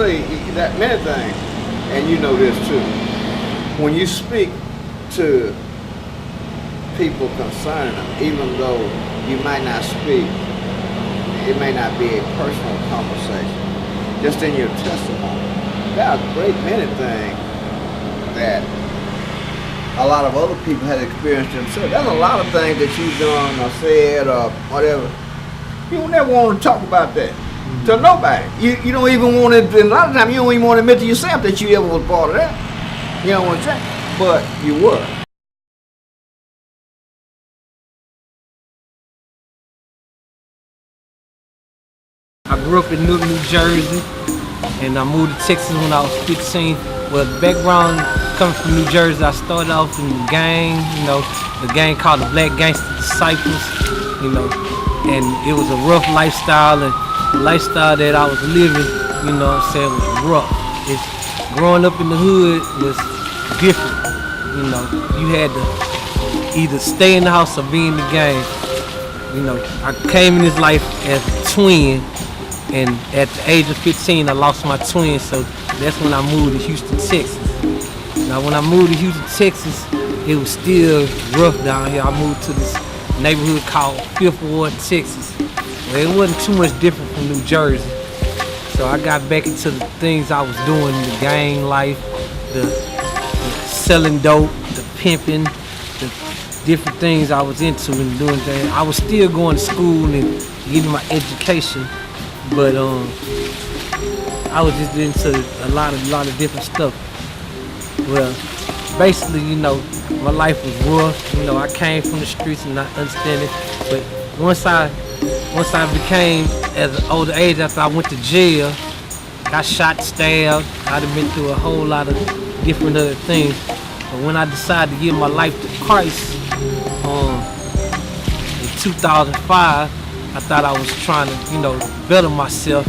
say that many things, and you know this too. When you speak to people concerning them, even though you might not speak, it may not be a personal conversation, just in your testimony, there are a great many things that a lot of other people had experienced themselves. There's a lot of things that you've done or said or whatever. You never want to talk about that to nobody. You don't even want to, and a lot of times you don't even want to admit to yourself that you ever was part of that. You know what I'm saying? But you were. I grew up in Newark, New Jersey, and I moved to Texas when I was 15. Well, the background coming from New Jersey, I started off in the gang, the gang called the Black Gangster Disciples, and it was a rough lifestyle, and the lifestyle that I was living, was rough. Growing up in the hood was different, you had to either stay in the house or be in the gang. I came in this life as a twin, and at the age of 15, I lost my twin, so that's when I moved to Houston, Texas. Now, when I moved to Houston, Texas, it was still rough down here. I moved to this neighborhood called Fifth Ward, Texas. Well, it wasn't too much different from New Jersey. So I got back into the things I was doing, the gang life, the selling dope, the pimping, the different things I was into and doing things. I was still going to school and getting my education, but I was just into a lot of different stuff. Well, basically, my life was rough. I came from the streets and I understand it. But once I became, at an older age, after I went to jail, got shot, stabbed, I'd have been through a whole lot of different other things. But when I decided to give my life to Christ, in 2005, I thought I was trying to, better myself,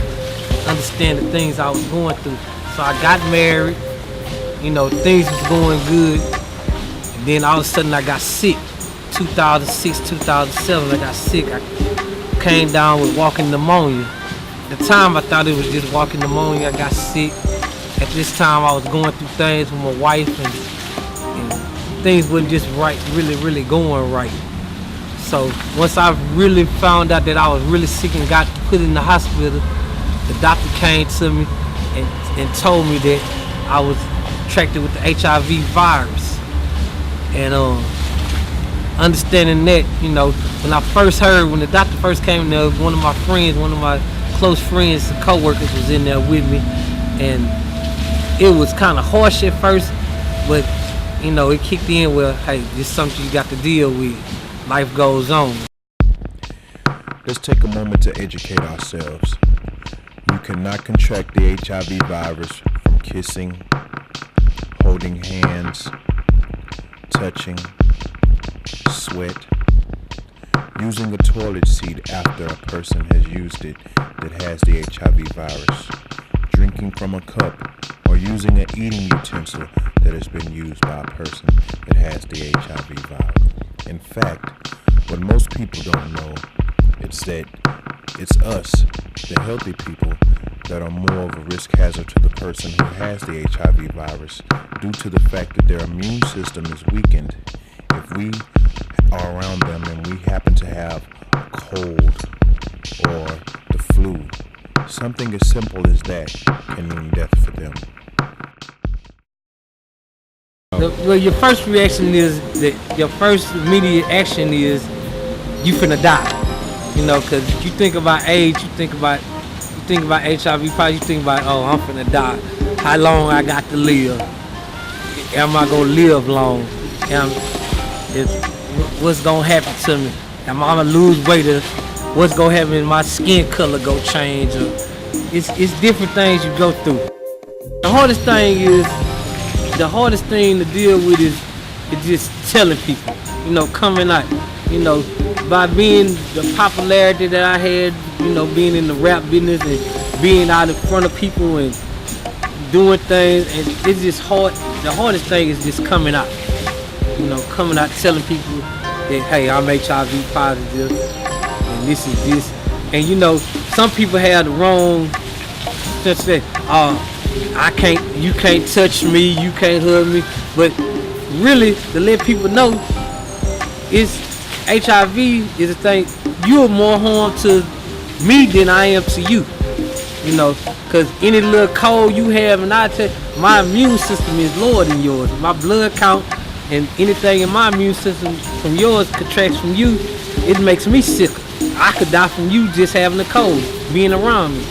understand the things I was going through. So I got married, things was going good, and then all of a sudden I got sick. 2006, 2007, I got sick. I came down with walking pneumonia. At the time I thought it was just walking pneumonia. I got sick. At this time I was going through things with my wife, and things wasn't just right, really going right. So once I really found out that I was really sick and got put in the hospital, the doctor came to me and told me that I was infected with the HIV virus. And understanding that, when I first heard, when the doctor first came in there, one of my close friends and co-workers was in there with me, and it was kind of harsh at first, but it kicked in. Well, hey, this is something you got to deal with. Life goes on. Let's take a moment to educate ourselves. You cannot contract the HIV virus from kissing, holding hands, touching, sweat, using a toilet seat after a person has used it that has the HIV virus, drinking from a cup, or using an eating utensil that has been used by a person that has the HIV virus. In fact, what most people don't know is that it's us, the healthy people, that are more of a risk hazard to the person who has the HIV virus due to the fact that their immune system is weakened. If we are around them and we happen to have a cold or the flu, something as simple as that can mean death for them. Well, your first reaction is that your first immediate action is you finna die, because you think about AIDS, you think about HIV, probably you think about, oh, I'm finna die. How long I got to live? Am I gonna live long? What's gonna happen to me? Am I gonna lose weight? What's gonna happen? My skin color go change? It's different things you go through. The hardest thing to deal with is just telling people, coming out, by being the popularity that I had, being in the rap business and being out in front of people and doing things, and it's just hard. The hardest thing is just coming out, coming out telling people that, hey, I'm HIV positive and this is this. And some people have the wrong to say, you can't touch me, you can't hug me. But really, to let people know, it's HIV is a thing. You're more harm to me than I am to you. You know, because any little cold you have and I tell, my immune system is lower than yours. My blood count and anything in my immune system from yours contracts from you, it makes me sicker. I could die from you just having a cold, being around me.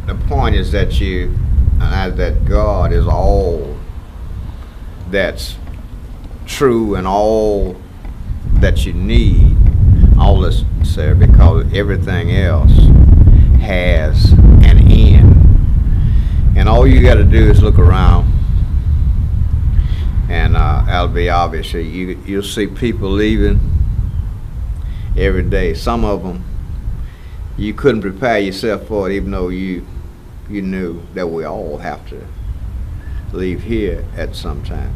The point is that that God is all that's true and all that you need, all that's necessary, because everything else has an end. And all you got to do is look around, and that'll be obvious. You'll see people leaving every day. Some of them you couldn't prepare yourself for it, even though you knew that we all have to leave here at some time.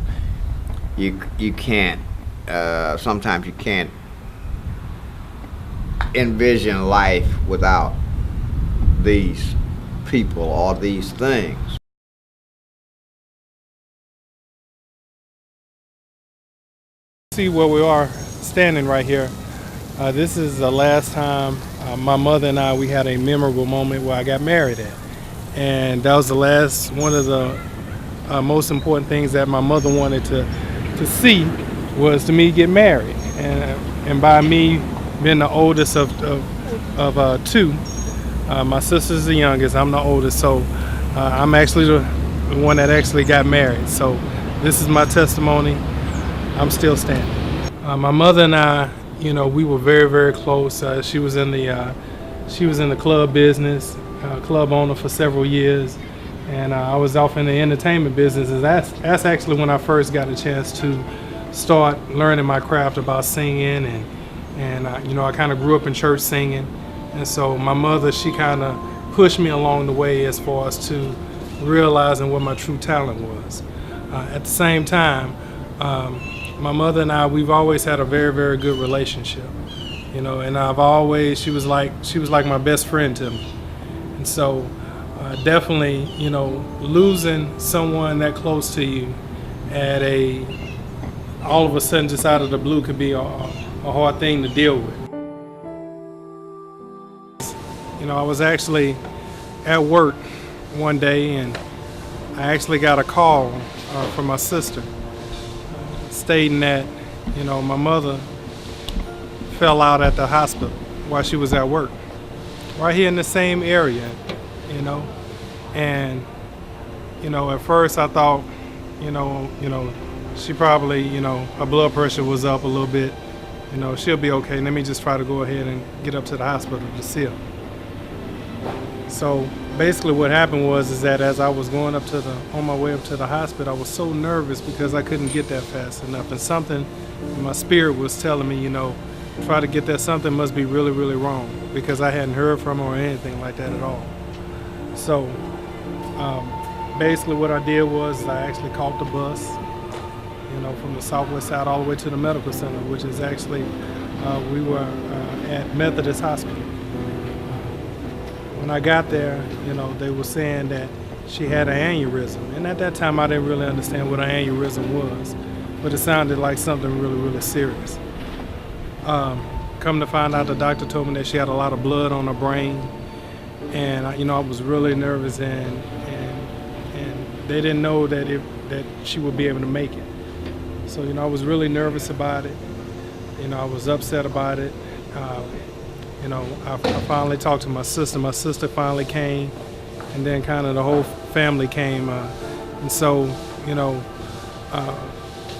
You can't, sometimes you can't envision life without these people or these things. See where we are standing right here. This is the last time my mother and we had a memorable moment where I got married at. And that was the last, one of the most important things that my mother wanted to see was to me get married. And by me being the oldest of two, my sister's the youngest, I'm the oldest, so I'm actually the one that actually got married. So this is my testimony. I'm still standing. My mother and I, you know, we were very, very close. She was in the club business, club owner for several years, and I was off in the entertainment business. And that's actually when I first got a chance to start learning my craft about singing, and you know, I kind of grew up in church singing, and so my mother, she kind of pushed me along the way as far as to realizing what my true talent was. At the same time, my mother and I, we've always had a very, very good relationship, you know, and she was like my best friend to me. And so definitely, you know, losing someone that close to you at all of a sudden just out of the blue could be a hard thing to deal with. You know, I was actually at work one day and I actually got a call from my sister stating that, you know, my mother fell out at the hospital while she was at work, right here in the same area, you know. And, you know, at first I thought, you know, she probably, you know, her blood pressure was up a little bit, you know, she'll be okay. Let me just try to go ahead and get up to the hospital to see her. So basically what happened was that as I was going on my way up to the hospital, I was so nervous because I couldn't get that fast enough. And something in my spirit was telling me, you know, try to get there, something must be really, really wrong, because I hadn't heard from her or anything like that at all. So basically what I did was I actually caught the bus, you know, from the Southwest Side all the way to the medical center, which is actually, we were at Methodist Hospital. When I got there, you know, they were saying that she had an aneurysm. And at that time, I didn't really understand what an aneurysm was, but it sounded like something really, really serious. Come to find out, the doctor told me that she had a lot of blood on her brain. And, you know, I was really nervous, and they didn't know that she would be able to make it. So, you know, I was really nervous about it. You know, I was upset about it. You know, I finally talked to my sister. My sister finally came, and then kind of the whole family came. And so, you know,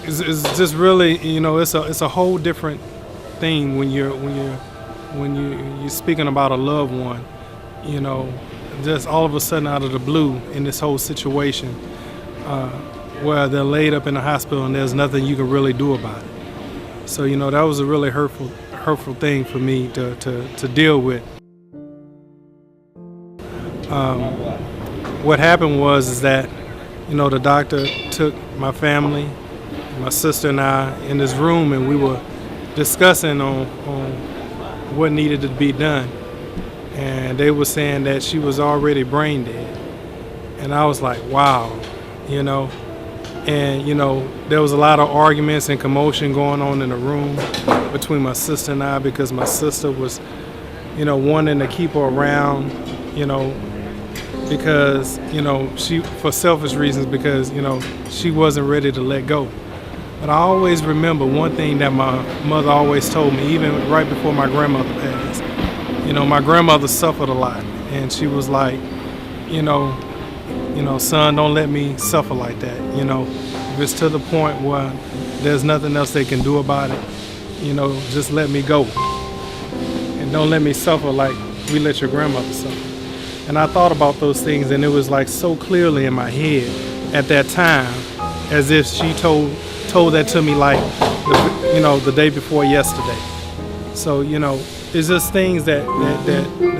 it's just really, you know, it's a whole different thing when you're speaking about a loved one. You know, just all of a sudden out of the blue in this whole situation, where they're laid up in the hospital and there's nothing you can really do about it. So, you know, that was a really hurtful thing for me to deal with. What happened was that, you know, the doctor took my family, my sister and I in this room, and we were discussing on what needed to be done. And they were saying that she was already brain dead. And I was like, wow, you know. And, you know, there was a lot of arguments and commotion going on in the room between my sister and I, because my sister was, you know, wanting to keep her around, you know, because, you know, for selfish reasons, because, you know, she wasn't ready to let go. But I always remember one thing that my mother always told me, even right before my grandmother passed. You know, my grandmother suffered a lot, and she was like, you know, son, don't let me suffer like that. You know, if it's to the point where there's nothing else they can do about it, you know, just let me go. And don't let me suffer like we let your grandmother suffer. And I thought about those things, and it was like so clearly in my head at that time, as if she told that to me like, you know, the day before yesterday. So, you know, it's just things that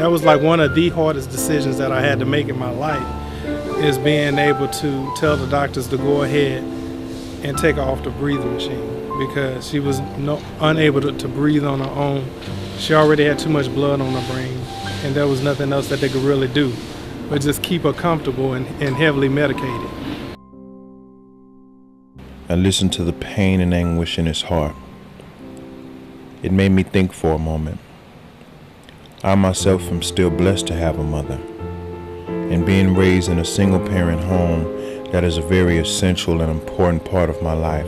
was like one of the hardest decisions that I had to make in my life, is being able to tell the doctors to go ahead and take her off the breathing machine, because she was unable to breathe on her own. She already had too much blood on her brain, and there was nothing else that they could really do but just keep her comfortable and heavily medicated. I listened to the pain and anguish in his heart. It made me think for a moment. I myself am still blessed to have a mother, and being raised in a single-parent home, that is a very essential and important part of my life,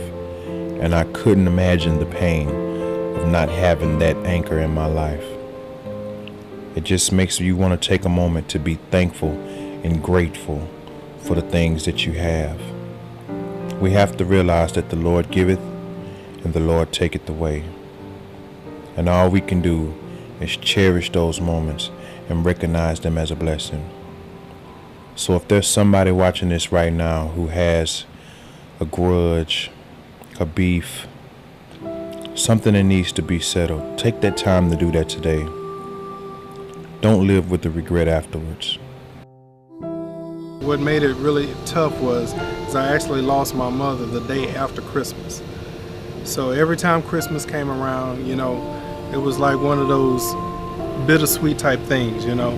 and I couldn't imagine the pain of not having that anchor in my life. It just makes you want to take a moment to be thankful and grateful for the things that you have. We have to realize that the Lord giveth and the Lord taketh away. And all we can do is cherish those moments and recognize them as a blessing. So if there's somebody watching this right now who has a grudge, a beef, something that needs to be settled, take that time to do that today. Don't live with the regret afterwards. What made it really tough was I actually lost my mother the day after Christmas. So every time Christmas came around, you know, it was like one of those bittersweet type things, you know.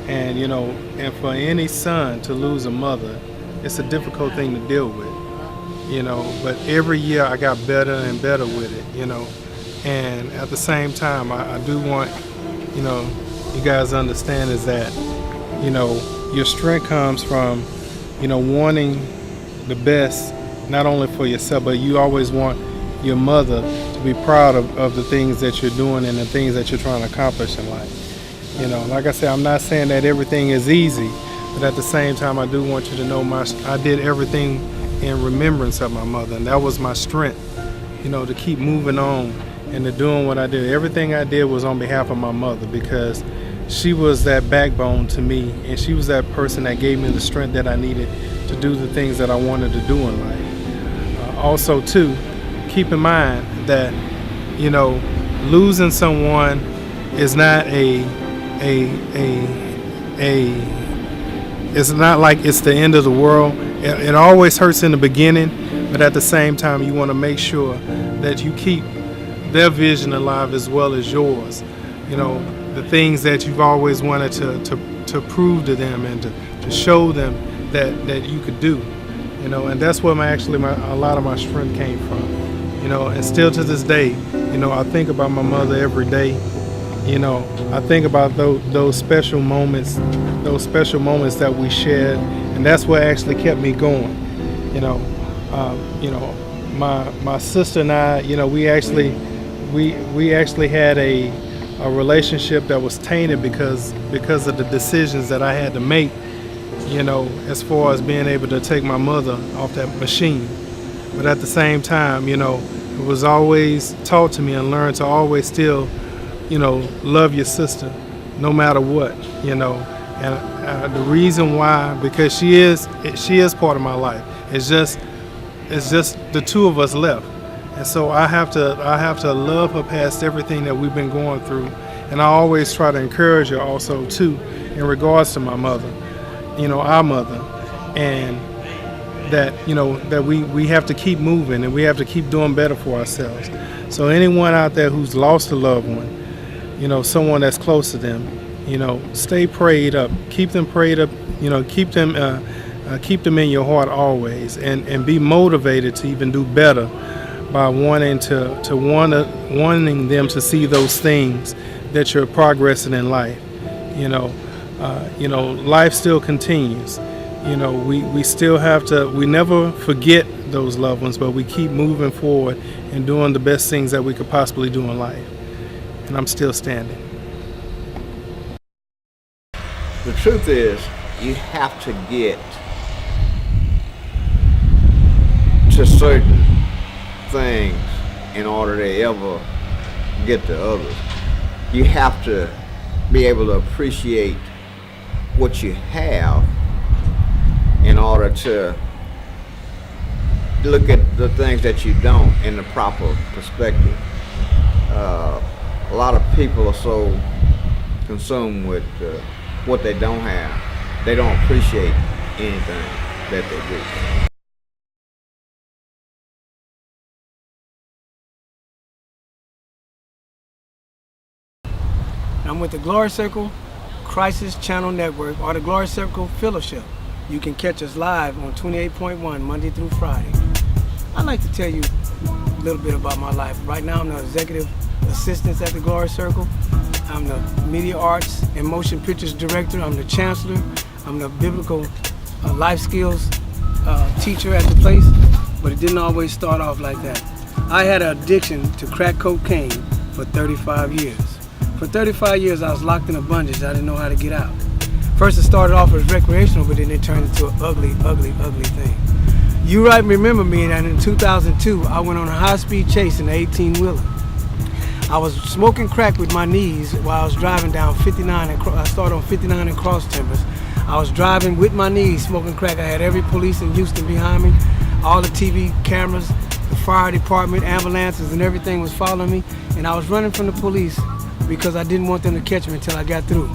And, you know, and for any son to lose a mother, it's a difficult thing to deal with, you know. But every year I got better and better with it, you know. And at the same time, I do want, you know, you guys to understand is that, you know, your strength comes from, you know, wanting the best, not only for yourself, but you always want your mother to be proud of the things that you're doing and the things that you're trying to accomplish in life. You know, like I said, I'm not saying that everything is easy, but at the same time, I do want you to know I did everything in remembrance of my mother, and that was my strength, you know, to keep moving on and to doing what I did. Everything I did was on behalf of my mother, because she was that backbone to me, and she was that person that gave me the strength that I needed to do the things that I wanted to do in life. Also, too, keep in mind that, you know, losing someone is not it's not like it's the end of the world. It always hurts in the beginning, but at the same time, you want to make sure that you keep their vision alive as well as yours. You know, the things that you've always wanted to prove to them and to show them that you could do. You know, and that's where a lot of my strength came from. You know, and still to this day, you know, I think about my mother every day. You know, I think about those special moments that we shared, and that's what actually kept me going. You know, my sister and I, you know, we actually had a relationship that was tainted because of the decisions that I had to make. You know, as far as being able to take my mother off that machine, but at the same time, you know, it was always taught to me and learned to always still, you know, love your sister no matter what, you know. And the reason why, because she is part of my life. It's just the two of us left. And so I have to love her past everything that we've been going through. And I always try to encourage her also too in regards to my mother, our mother, and that that we have to keep moving and we have to keep doing better for ourselves. So anyone out there who's lost a loved one, someone that's close to them, stay prayed up, keep them prayed up, keep them in your heart always, and be motivated to even do better by wanting them to see those things that you're progressing in life. Life still continues. We still have to, we never forget those loved ones, but we keep moving forward and doing the best things that we could possibly do in life. And I'm still standing. The truth is, you have to get to certain things in order to ever get to others. You have to be able to appreciate what you have in order to look at the things that you don't in the proper perspective. A lot of people are so consumed with what they don't have, they don't appreciate anything that they do. I'm with the Glory Circle Crisis Channel Network, or the Glory Circle Fellowship. You can catch us live on 28.1 Monday through Friday. I'd like to tell you a little bit about my life. Right now I'm the executive assistant at the Glory Circle. I'm the media arts and motion pictures director. I'm the chancellor. I'm the biblical life skills teacher at the place, but it didn't always start off like that. I had an addiction to crack cocaine for 35 years. For 35 years, I was locked in a bondage. I didn't know how to get out. First, it started off as recreational, but then it turned into an ugly, ugly, ugly thing. You right remember me that in 2002, I went on a high-speed chase in an 18-wheeler. I was smoking crack with my knees while I was driving down 59. I started on 59 and Cross Timbers. I was driving with my knees, smoking crack. I had every police in Houston behind me, all the TV cameras, the fire department, ambulances, and everything was following me. And I was running from the police because I didn't want them to catch me until I got through.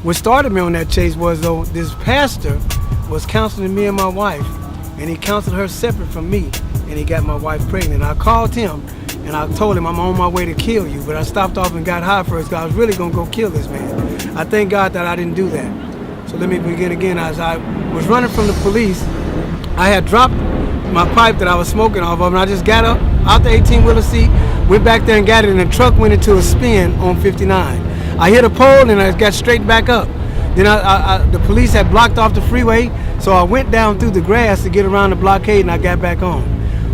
What started me on that chase was, though, this pastor was counseling me and my wife, and he counseled her separate from me, and he got my wife pregnant. I called him, and I told him, I'm on my way to kill you, but I stopped off and got high first because I was really gonna go kill this man. I thank God that I didn't do that. So let me begin again. As I was running from the police, I had dropped my pipe that I was smoking off of, and I just got up out the 18-wheeler seat, went back there and got it, and the truck went into a spin on 59. I hit a pole and I got straight back up. Then the police had blocked off the freeway, so I went down through the grass to get around the blockade, and I got back on.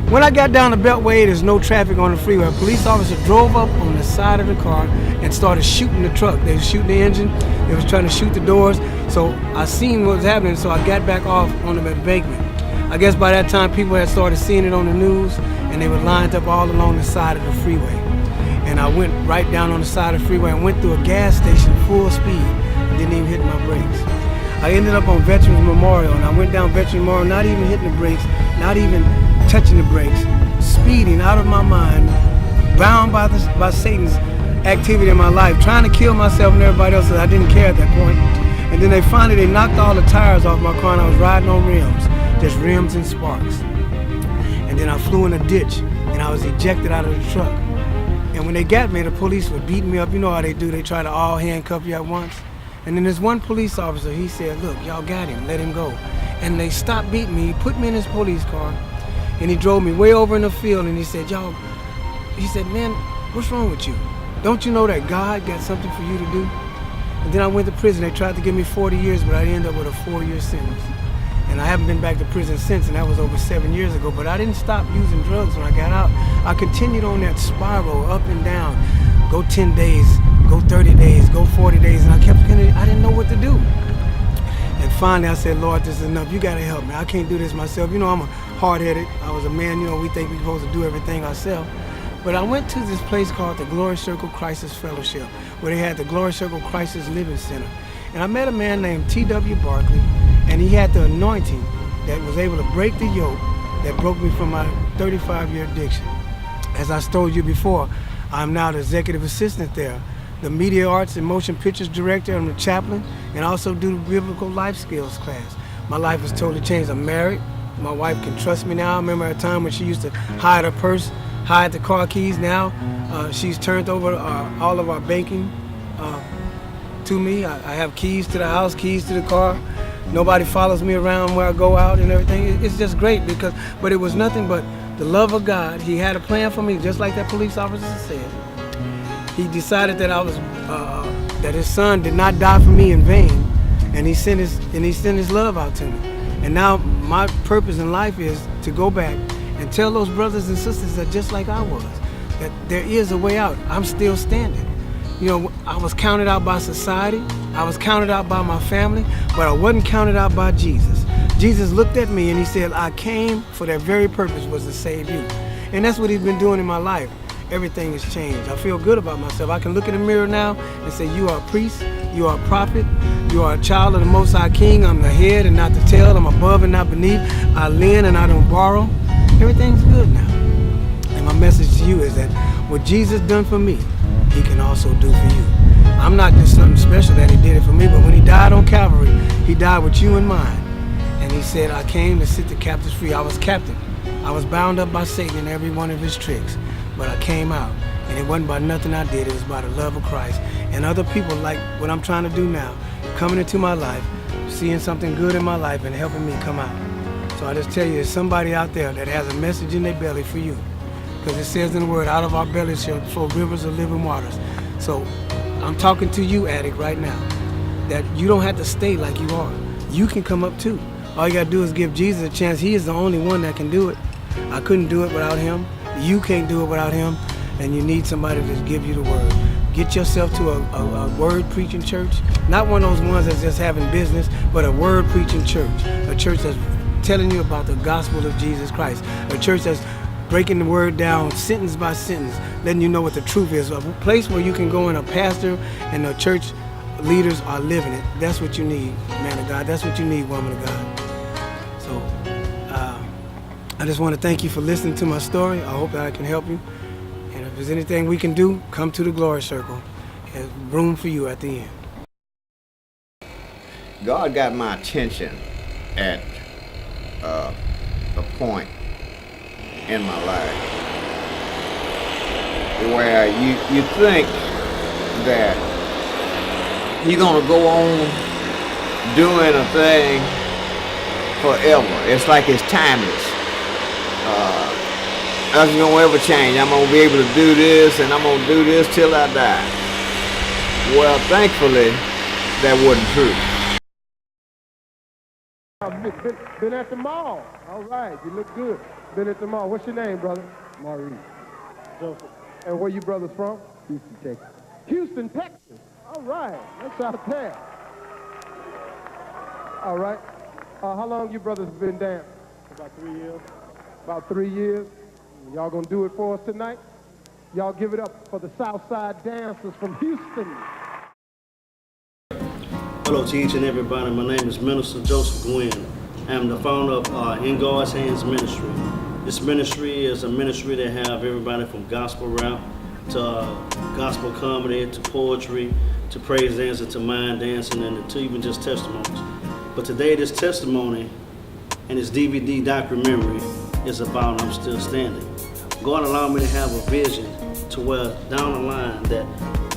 When I got down the Beltway, there's no traffic on the freeway. A police officer drove up on the side of the car and started shooting the truck. They were shooting the engine, they was trying to shoot the doors, so I seen what was happening, so I got back off on the embankment. I guess by that time people had started seeing it on the news, and they were lined up all along the side of the freeway. And I went right down on the side of the freeway and went through a gas station full speed and didn't even hit my brakes. I ended up on Veterans Memorial, and I went down Veterans Memorial not even hitting the brakes, not even touching the brakes, speeding out of my mind, bound by Satan's activity in my life, trying to kill myself and everybody else. I didn't care at that point. And then they knocked all the tires off my car, and I was riding on rims, just rims and sparks. And then I flew in a ditch, and I was ejected out of the truck. And when they got me, the police were beating me up. You know how they do, they try to all handcuff you at once. And then there's one police officer, he said, look, y'all got him, let him go. And they stopped beating me, he put me in his police car, and he drove me way over in the field, and he said, man, what's wrong with you? Don't you know that God got something for you to do? And then I went to prison. They tried to give me 40 years, but I ended up with a 4-year sentence. And I haven't been back to prison since, and that was over 7 years ago. But I didn't stop using drugs when I got out. I continued on that spiral, up and down. Go 10 days, go 30 days, go 40 days, and I didn't know what to do. And finally I said, Lord, this is enough. You gotta help me. I can't do this myself. You know, I'm hard-headed. I was a man, you know, we think we're supposed to do everything ourselves. But I went to this place called the Glory Circle Crisis Fellowship, where they had the Glory Circle Crisis Living Center. And I met a man named T.W. Barkley, and he had the anointing that was able to break the yoke that broke me from my 35-year addiction. As I told you before, I'm now the executive assistant there, the media arts and motion pictures director, I'm the chaplain, and also do the biblical life skills class. My life has totally changed. I'm married. My wife can trust me now. I remember a time when she used to hide her purse, hide the car keys. Now she's turned over all of our banking to me. I have keys to the house, keys to the car. Nobody follows me around where I go out and everything. It's just great but it was nothing but the love of God. He had a plan for me, just like that police officer said. He decided that that his son did not die for me in vain, and he sent his love out to me. And now my purpose in life is to go back and tell those brothers and sisters that just like I was, that there is a way out. I'm still standing. You know, I was counted out by society, I was counted out by my family, but I wasn't counted out by Jesus. Jesus looked at me and he said, I came for that very purpose, was to save you. And that's what he's been doing in my life. Everything has changed. I feel good about myself. I can look in the mirror now and say, you are a priest, you are a prophet, you are a child of the Most High King. I'm the head and not the tail. I'm above and not beneath. I lend and I don't borrow. Everything's good now. And my message to you is that what Jesus done for me, he can also do for you. I'm not just something special that he did it for me, but when he died on Calvary, he died with you in mind. And he said, I came to set the captives free. I was captive. I was bound up by Satan and every one of his tricks. But I came out, and it wasn't by nothing I did. It was by the love of Christ. And other people, like what I'm trying to do now, coming into my life, seeing something good in my life and helping me come out. So I just tell you, there's somebody out there that has a message in their belly for you. Because it says in the word, out of our bellies shall flow rivers of living waters. So I'm talking to you, addict, right now, that you don't have to stay like you are. You can come up too. All you got to do is give Jesus a chance. He is the only one that can do it. I couldn't do it without him. You can't do it without him, and you need somebody to give you the word. Get yourself to a word preaching church, not one of those ones that's just having business, but a word preaching church, a church that's telling you about the gospel of Jesus Christ, a church that's breaking the word down sentence by sentence, letting you know what the truth is, a place where you can go and a pastor and the church leaders are living it. That's what you need, man of God. That's what you need, woman of God. So I just want to thank you for listening to my story. I hope that I can help you. And if there's anything we can do, come to the Glory Circle. There's room for you at the end. God got my attention at a point in my life where you think that you're going to go on doing a thing forever. It's like it's timeless. Nothing's going to ever change. I'm going to be able to do this, and I'm going to do this till I die. Well, thankfully, that wasn't true. Been at the mall. All right, you look good. Been at the mall. What's your name, brother? Maurice. Joseph. And where you brothers from? Houston, Texas. Houston, Texas. All right, that's out there. All right. How long you brothers been dancing? About 3 years. About 3 years. Y'all gonna do it for us tonight? Y'all give it up for the Southside Dancers from Houston. Hello to each and everybody. My name is Minister Joseph Gwynn. I am the founder of In God's Hands Ministry. This ministry is a ministry that have everybody from gospel rap to gospel comedy to poetry to praise dancing to mind dancing and to even just testimonies. But today this testimony and this DVD documentary is about I'm Still Standing. God allowed me to have a vision to where down the line that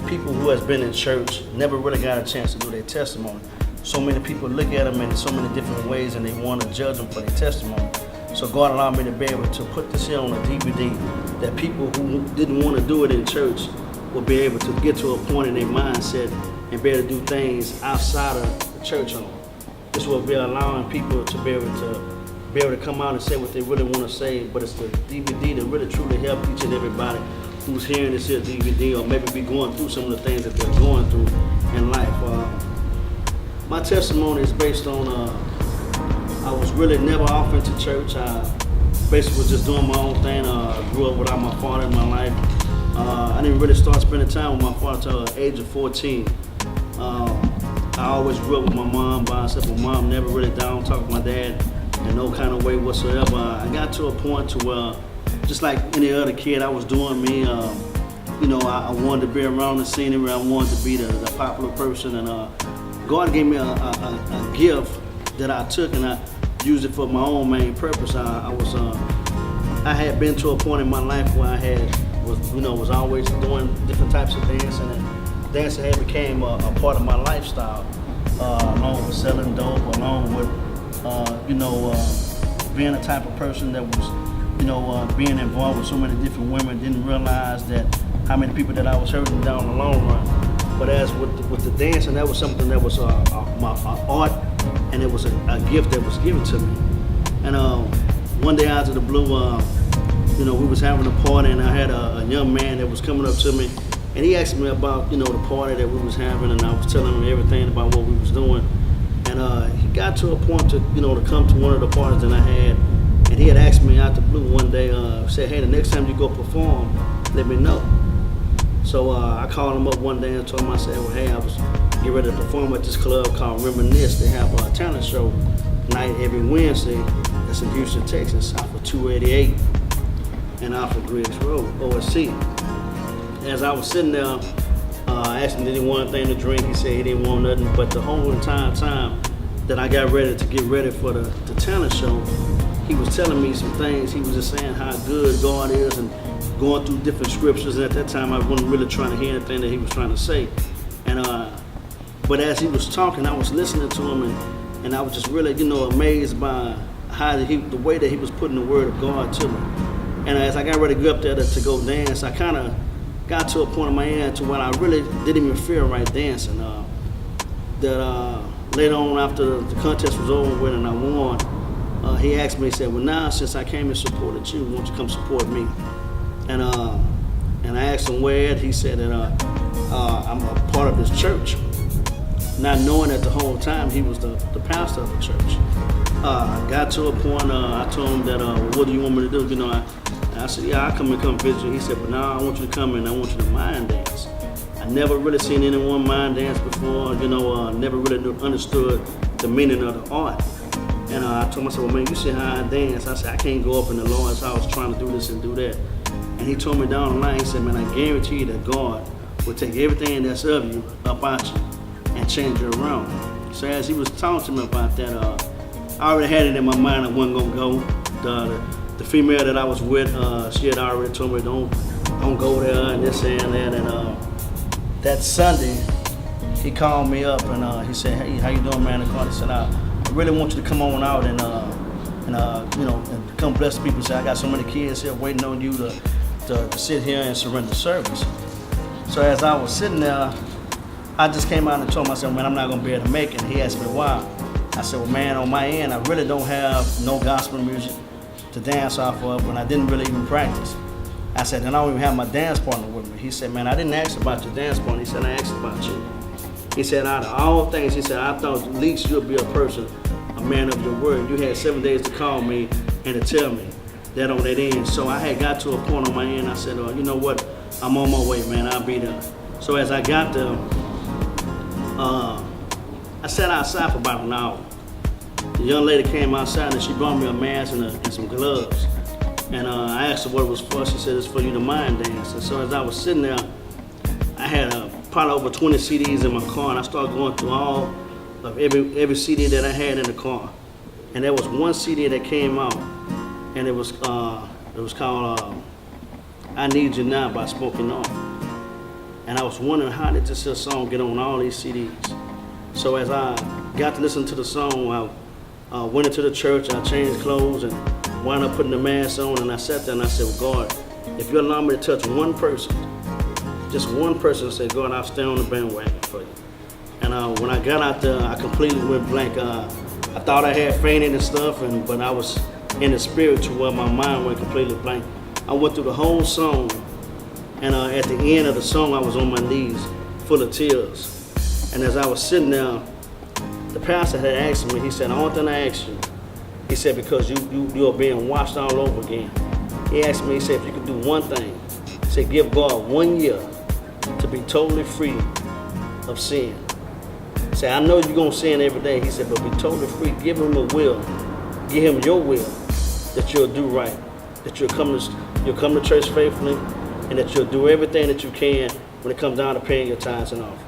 people who has been in church never really got a chance to do their testimony. So many people look at them in so many different ways and they want to judge them for their testimony. So God allowed me to be able to put this here on a DVD that people who didn't want to do it in church will be able to get to a point in their mindset and be able to do things outside of the church home. This will be allowing people to be able to come out and say what they really want to say, but it's the DVD that really truly help each and everybody who's hearing this here DVD or maybe be going through some of the things that they're going through in life. My testimony is based on, I was really never off into church. I basically was just doing my own thing. I grew up without my father in my life. I didn't really start spending time with my father until the age of 14. I always grew up with my mom by herself. My mom never really down talked to my dad. in no kind of way whatsoever. I got to a point to where, just like any other kid, I was doing me. You know, I wanted to be around the scenery. I wanted to be the popular person, and God gave me a gift that I took, and I used it for my own main purpose. I had been to a point in my life where was always doing different types of dancing, and dancing had became a part of my lifestyle, along with selling dope, along with being the type of person that was being involved with so many different women. Didn't realize that how many people that I was hurting down the long run. But as with the dancing, that was something that was my art, and it was a gift that was given to me. And one day out of the blue, we was having a party, and I had a young man that was coming up to me, and he asked me about the party that we was having, and I was telling him everything about what we was doing. And he got to a point to come to one of the parties that I had, and he had asked me out the blue one day, said, "Hey, the next time you go perform, let me know." So I called him up one day and told him, I said, "Well, hey, I was getting ready to perform at this club called Reminisce. They have a talent show night every Wednesday. That's in Houston, Texas, off of 288 and off of Griggs Road, OSC." As I was sitting there, I asked him, did he want anything to drink? He said he didn't want nothing. But the whole entire time that I got ready to get ready for the talent show, he was telling me some things. He was just saying how good God is and going through different scriptures. And at that time, I wasn't really trying to hear anything that he was trying to say. And but as he was talking, I was listening to him, and I was just really, amazed by how the way that he was putting the word of God to me. And as I got ready to go up there to go dance, I kind of got to a point in my end to where I really didn't even feel right dancing. Later on, after the contest was over with and I won, he asked me, he said, "Well, now since I came and supported you, why don't you come support me?" And I asked him where at. He said that I'm a part of this church, not knowing that the whole time he was the pastor of the church. Got to a point, I told him that, "What do you want me to do?" I said, "Yeah, I'll come visit you." He said, "But now I want you to come and I want you to mind dance." I never really seen anyone mind dance before, never really understood the meaning of the art. And I told him, I said, "Well, man, you see how I dance." I said, "I can't go up in the Lord's house trying to do this and do that." And he told me down the line, he said, "Man, I guarantee you that God will take everything that's of you up out you and change it around." So as he was talking to me about that, I already had it in my mind I wasn't gonna go. The female that I was with, she had already told me don't go there and this and that. And that Sunday, he called me up and he said, "Hey, how you doing, man?" He said, "I really want you to come on out and come bless the people." He said, "I got so many kids here waiting on you to sit here and surrender service." So as I was sitting there, I just came out and told myself, "Man, I'm not gonna be able to make it." He asked me why. I said, "Well, man, on my end, I really don't have no gospel music to dance off of, and I didn't really even practice." I said, "And I don't even have my dance partner with me." He said, "Man, I didn't ask about your dance partner." He said, "I asked about you." He said, "Out of all things," he said, "I thought at least you'd be a person, a man of your word. You had 7 days to call me and to tell me that on that end." So I had got to a point on my end. I said, "You know what? I'm on my way, man. I'll be there." So as I got there, I sat outside for about an hour. The young lady came outside and she brought me a mask and some gloves. And I asked her what it was for. She said, "It's for you to mind dance." And so as I was sitting there, I had probably over 20 CDs in my car, and I started going through all of every CD that I had in the car. And there was one CD that came out, and it was called "I Need You Now" by Smokey North. And I was wondering, how did this song get on all these CDs? So as I got to listen to the song, I went into the church, I changed clothes, and wound up putting the mask on, and I sat there and I said, "Well, God, if you allow me to touch one person, just one person," I said, "God, I'll stay on the bandwagon for you." And when I got out there, I completely went blank. I thought I had fainted and stuff, but I was in the spirit to where my mind went completely blank. I went through the whole song, and at the end of the song, I was on my knees, full of tears. And as I was sitting there, the pastor had asked me, he said, "The only thing I asked you," he said, "because you are being washed all over again." He asked me, he said, "If you could do one thing," he said, "give God 1 year to be totally free of sin." He said, "I know you're going to sin every day." He said, "But be totally free. Give him a will. give him your will, that you'll do right, that you'll come to church faithfully, and that you'll do everything that you can when it comes down to paying your tithes and offering.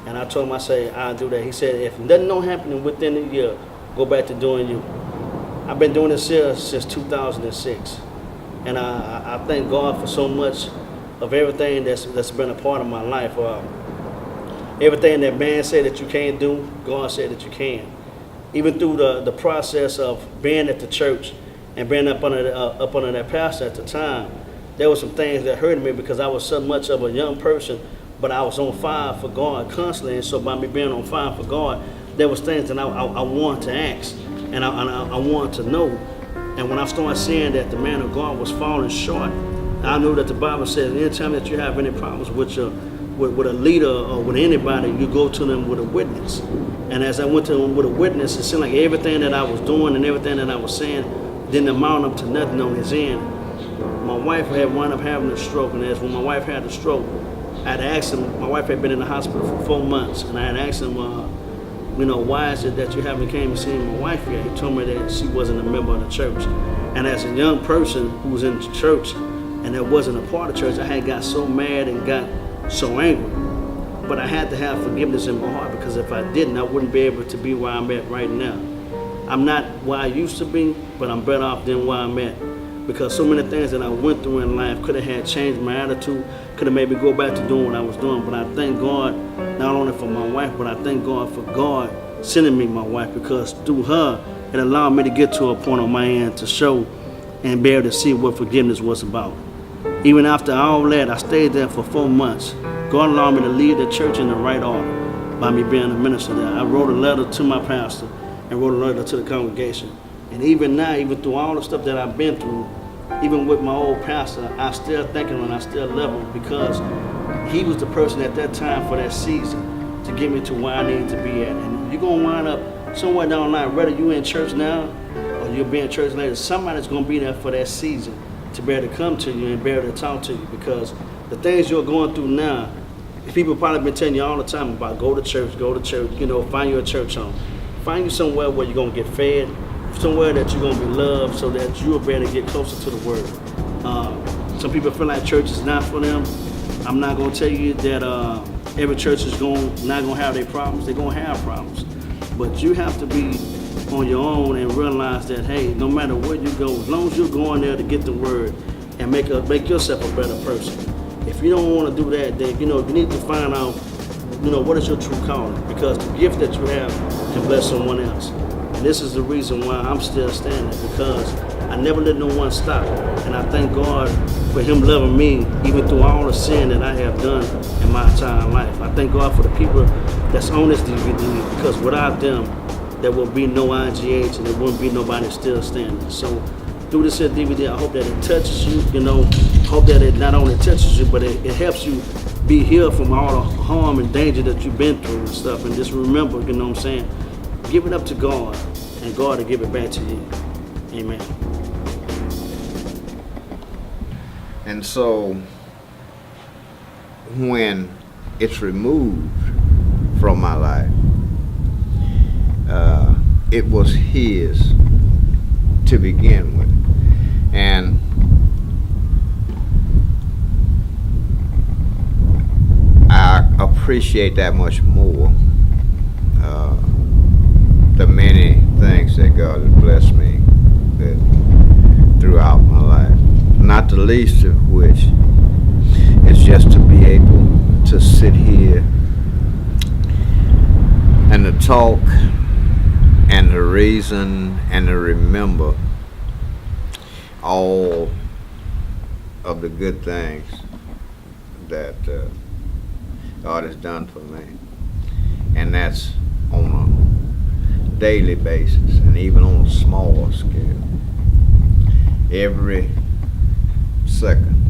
And I told him, I said, I'll do that. He said, if nothing don't happen within a year, go back to doing you. I've been doing this here since 2006. And I thank God for so much of everything that's been a part of my life. Everything that man said that you can't do, God said that you can. Even through the process of being at the church and being up under that pastor at the time, there were some things that hurted me because I was so much of a young person, but I was on fire for God constantly. And so by me being on fire for God, there was things that I wanted to ask and I wanted to know. And when I started seeing that the man of God was falling short, I knew that the Bible says anytime that you have any problems with a leader or with anybody, you go to them with a witness. And as I went to them with a witness, it seemed like everything that I was doing and everything that I was saying didn't amount up to nothing on his end. My wife had wound up having a stroke, and as when my wife had the stroke, I had asked him, my wife had been in the hospital for 4 months, and I had asked him, why is it that you haven't came and seen my wife yet? He told me that she wasn't a member of the church. And as a young person who was in the church and that wasn't a part of church, I had got so mad and got so angry. But I had to have forgiveness in my heart, because if I didn't, I wouldn't be able to be where I'm at right now. I'm not where I used to be, but I'm better off than where I'm at. Because so many things that I went through in life could have had changed my attitude, could have made me go back to doing what I was doing. But I thank God, not only for my wife, but I thank God for God sending me my wife, because through her, it allowed me to get to a point on my end to show and be able to see what forgiveness was about. Even after all that, I stayed there for 4 months. God allowed me to lead the church in the right order by me being a minister there. I wrote a letter to my pastor and wrote a letter to the congregation. And even now, even through all the stuff that I've been through, even with my old pastor, I still thank him and I still love him, because he was the person at that time for that season to get me to where I needed to be at. And you're going to wind up somewhere down the line, whether you're in church now or you'll be in church later, somebody's going to be there for that season to be able to come to you and be able to talk to you, because the things you're going through now, people probably been telling you all the time about go to church, find you a church home. Find you somewhere where you're going to get fed, somewhere that you're going to be loved, so that you'll be able to get closer to the Word. Some people feel like church is not for them. I'm not going to tell you that every church is not going to have their problems. They're going to have problems. But you have to be on your own and realize that, hey, no matter where you go, as long as you're going there to get the Word and make yourself a better person. If you don't want to do that, then you need to find out, what is your true calling, because the gift that you have can bless someone else. And this is the reason why I'm still standing, because I never let no one stop. And I thank God for Him loving me even through all the sin that I have done in my entire life. I thank God for the people that's on this DVD, because without them, there will be no IGH and there wouldn't be nobody still standing. So through this here DVD, I hope that it touches you, hope that it not only touches you, but it helps you be healed from all the harm and danger that you've been through and stuff. And just remember, give it up to God, and God will give it back to you. Amen. And so when it's removed from my life, it was His to begin with. And I appreciate that much more the many things that God has blessed me with throughout my life. Not the least of which is just to be able to sit here and to talk and to reason and to remember all of the good things that God has done for me. And that's on a daily basis and even on a smaller scale. Every second